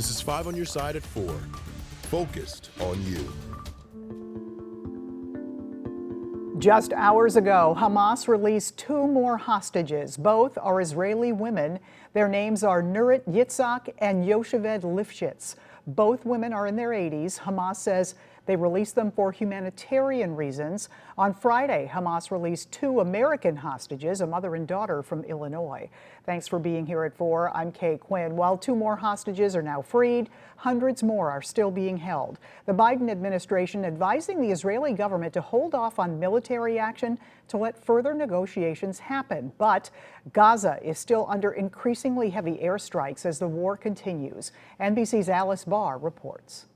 This is 5 on your side at 4. Focused on you. Just hours ago, Hamas released 2 more hostages. Both are Israeli women. Their names are Nurit Yitzhak and Yocheved Lifshitz. Both women are in their 80s. Hamas says they released them for humanitarian reasons. On Friday, Hamas released 2 American hostages, a mother and daughter from Illinois. Thanks for being here at 4. I'm Kay Quinn. While 2 more hostages are now freed, hundreds more are still being held. The Biden administration advising the Israeli government to hold off on military action to let further negotiations happen. But Gaza is still under increasingly heavy airstrikes as the war continues. NBC's Alice Barr reports.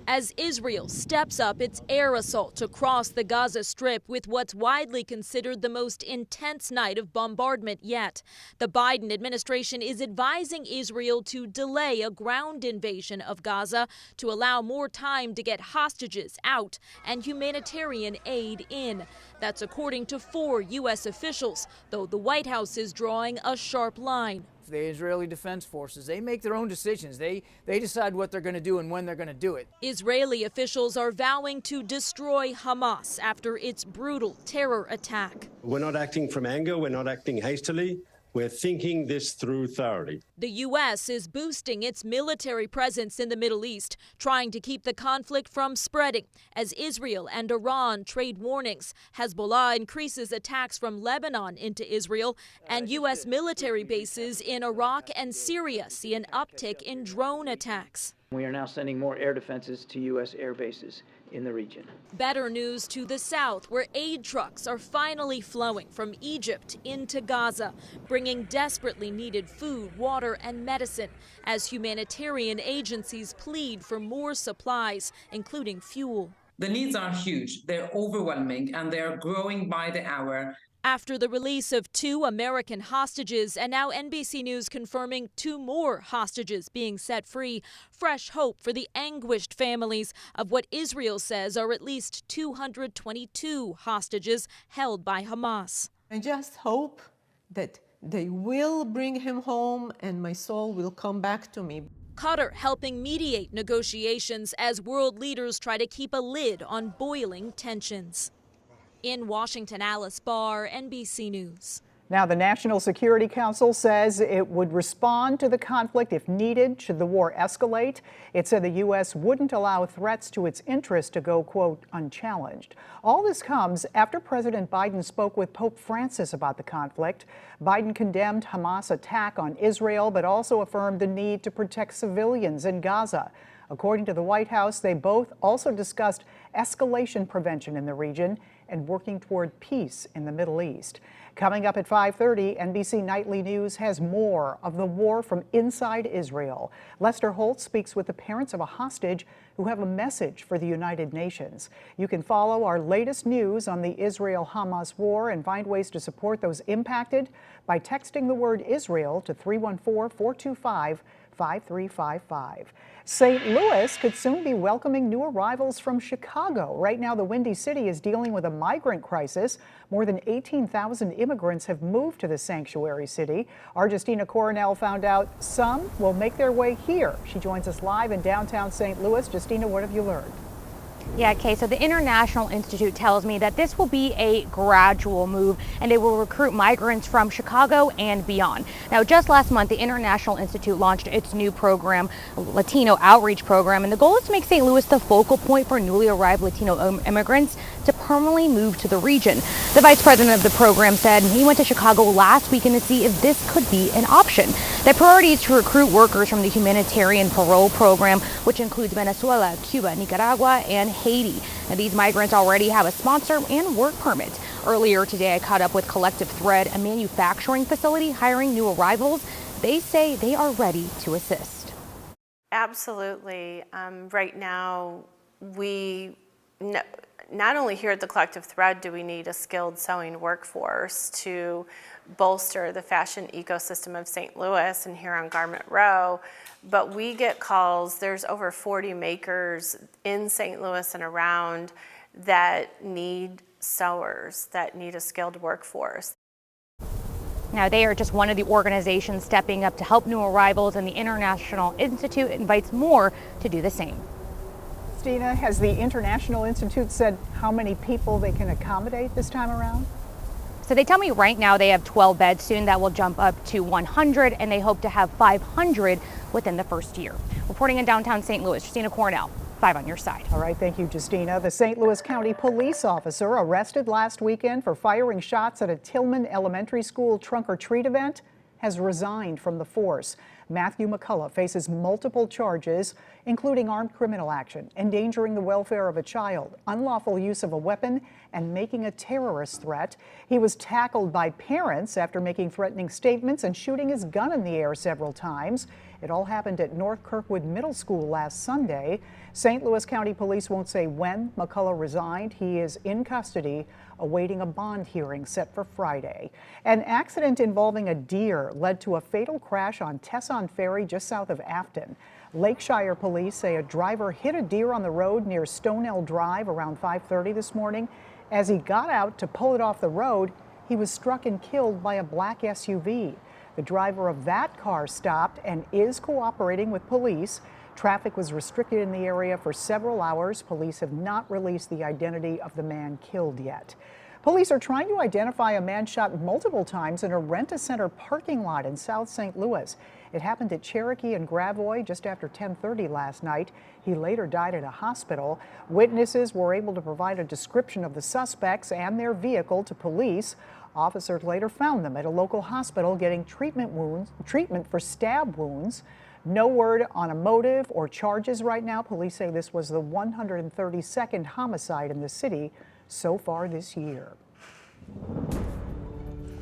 As Israel steps up its air assault across the Gaza Strip with what's widely considered the most intense night of bombardment yet, the Biden administration is advising Israel to delay a ground invasion of Gaza to allow more time to get hostages out and humanitarian aid in. That's according to 4 U.S. officials, though the White House is drawing a sharp line. The Israeli Defense Forces, they make their own decisions. They decide what they're going to do and when they're going to do it. Israeli officials are vowing to destroy Hamas after its brutal terror attack. We're not acting from anger. We're not acting hastily. We're thinking this through thoroughly. The U.S. is boosting its military presence in the Middle East, trying to keep the conflict from spreading. As Israel and Iran trade warnings, Hezbollah increases attacks from Lebanon into Israel, and U.S. military bases in Iraq and Syria see an uptick in drone attacks. We are now sending more air defenses to U.S. air bases in the region. Better news to the south, where aid trucks are finally flowing from Egypt into Gaza, bringing desperately needed food, water, and medicine as humanitarian agencies plead for more supplies, including fuel. The needs are huge, they're overwhelming, and they're growing by the hour. After the release of 2 American hostages and now NBC News confirming 2 more hostages being set free, fresh hope for the anguished families of what Israel says are at least 222 hostages held by Hamas. I just hope that they will bring him home and my soul will come back to me. Qatar helping mediate negotiations as world leaders try to keep a lid on boiling tensions. In Washington, Alice Barr, NBC News. Now, the National Security Council says it would respond to the conflict if needed should the war escalate. It said the U.S. wouldn't allow threats to its interests to go, quote, unchallenged. All this comes after President Biden spoke with Pope Francis about the conflict. Biden condemned Hamas' attack on Israel, but also affirmed the need to protect civilians in Gaza. According to the White House, they both also discussed escalation prevention in the region and working toward peace in the Middle East. Coming up at 5:30, NBC Nightly News has more of the war from inside Israel. Lester Holt speaks with the parents of a hostage who have a message for the United Nations. You can follow our latest news on the Israel-Hamas war and find ways to support those impacted by texting the word Israel to 314-425-5355. St. Louis could soon be welcoming new arrivals from Chicago. Right now, the Windy City is dealing with a migrant crisis. More than 18,000 immigrants have moved to the sanctuary city. Our Justina Coronel found out some will make their way here. She joins us live in downtown St. Louis. Justina, what have you learned? Yeah, Kay, so the International Institute tells me that this will be a gradual move and they will recruit migrants from Chicago and beyond. Now, just last month, the International Institute launched its new program, Latino Outreach Program, and the goal is to make St. Louis the focal point for newly arrived Latino immigrants to permanently move to the region. The vice president of the program said he went to Chicago last weekend to see if this could be an option. The priority is to recruit workers from the humanitarian parole program, which includes Venezuela, Cuba, Nicaragua, and Haiti. Now, these migrants already have a sponsor and work permit. Earlier today, I caught up with Collective Thread, a manufacturing facility hiring new arrivals. They say they are ready to assist. Absolutely. Right now, not only here at the Collective Thread do we need a skilled sewing workforce to bolster the fashion ecosystem of St. Louis and here on Garment Row, but we get calls. There's over 40 makers in St. Louis and around that need sewers, that need a skilled workforce. Now, they are just one of the organizations stepping up to help new arrivals, and the International Institute invites more to do the same. Christina, has the International Institute said how many people they can accommodate this time around? So they tell me right now they have 12 beds. Soon that will jump up to 100, and they hope to have 500 within the first year. Reporting in downtown St. Louis, Justina Cornell, 5 on your side. All right, thank you, Justina. The St. Louis County police officer arrested last weekend for firing shots at a Tillman Elementary School trunk-or-treat event has resigned from the force. Matthew McCullough faces multiple charges, including armed criminal action, endangering the welfare of a child, unlawful use of a weapon, and making a terrorist threat. He was tackled by parents after making threatening statements and shooting his gun in the air several times. It all happened at North Kirkwood Middle School last Sunday. St. Louis County Police won't say when McCullough resigned. He is in custody, awaiting a bond hearing set for Friday. An accident involving a deer led to a fatal crash on Tesson Ferry just south of Afton. Lakeshire police say a driver hit a deer on the road near Stonell Drive around 5:30 this morning. As he got out to pull it off the road, he was struck and killed by a black SUV. The driver of that car stopped and is cooperating with police. Traffic was restricted in the area for several hours. Police have not released the identity of the man killed yet. Police are trying to identify a man shot multiple times in a rent-a-center parking lot in South St. Louis. It happened at Cherokee and Gravois just after 10:30 last night. He later died at a hospital. Witnesses were able to provide a description of the suspects and their vehicle to police. Officers later found them at a local hospital getting treatment for stab wounds. No word on a motive or charges right now. Police say this was the 132nd homicide in the city so far this year.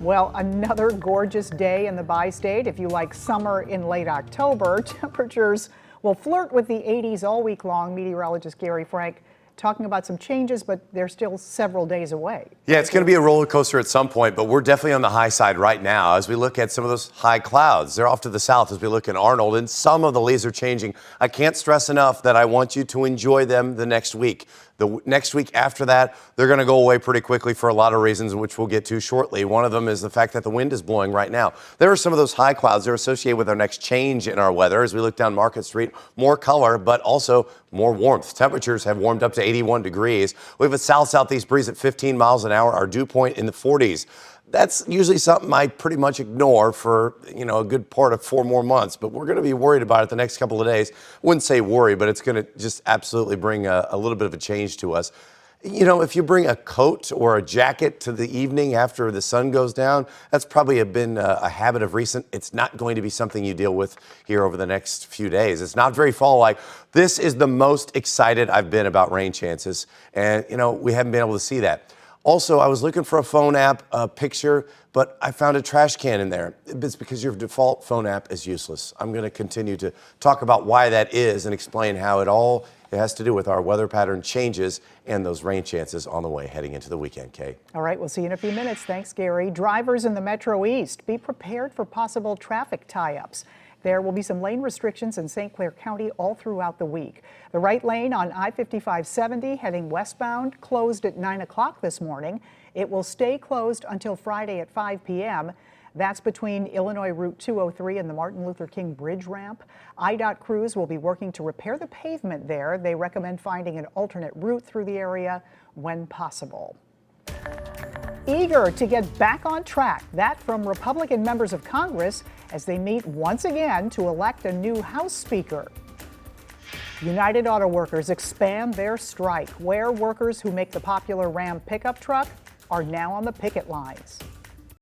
Well, another gorgeous day in the bi-state. If you like summer in late October, temperatures will flirt with the 80s all week long. Meteorologist Gary Frank talking about some changes, but they're still several days away. Yeah, it's going to be a roller coaster at some point, but we're definitely on the high side right now as we look at some of those high clouds. They're off to the south as we look in Arnold, and some of the leaves are changing. I can't stress enough that I want you to enjoy them the next week. The next week after that, they're going to go away pretty quickly for a lot of reasons, which we'll get to shortly. One of them is the fact that the wind is blowing right now. There are some of those high clouds that are associated with our next change in our weather. As we look down Market Street, more color, but also more warmth. Temperatures have warmed up to 81 degrees. We have a south-southeast breeze at 15 miles an hour, our dew point in the 40s. That's usually something I pretty much ignore for, a good part of 4 more months, but we're going to be worried about it the next couple of days. Wouldn't say worry, but it's going to just absolutely bring a little bit of a change to us. If you bring a coat or a jacket to the evening after the sun goes down, that's probably been a habit of recent. It's not going to be something you deal with here over the next few days. It's not very fall-like. This is the most excited I've been about rain chances, and, we haven't been able to see that. Also, I was looking for a phone app picture, but I found a trash can in there. It's because your default phone app is useless. I'm going to continue to talk about why that is and explain how it has to do with our weather pattern changes and those rain chances on the way heading into the weekend, Kay. All right, we'll see you in a few minutes. Thanks, Gary. Drivers in the Metro East, be prepared for possible traffic tie-ups. There will be some lane restrictions in St. Clair County all throughout the week. The right lane on I-5570 heading westbound closed at 9 o'clock this morning. It will stay closed until Friday at 5 p.m. That's between Illinois Route 203 and the Martin Luther King Bridge ramp. IDOT crews will be working to repair the pavement there. They recommend finding an alternate route through the area when possible. Eager to get back on track. That from Republican members of Congress as they meet once again to elect a new House Speaker. United Auto Workers expand their strike, where workers who make the popular Ram pickup truck are now on the picket lines.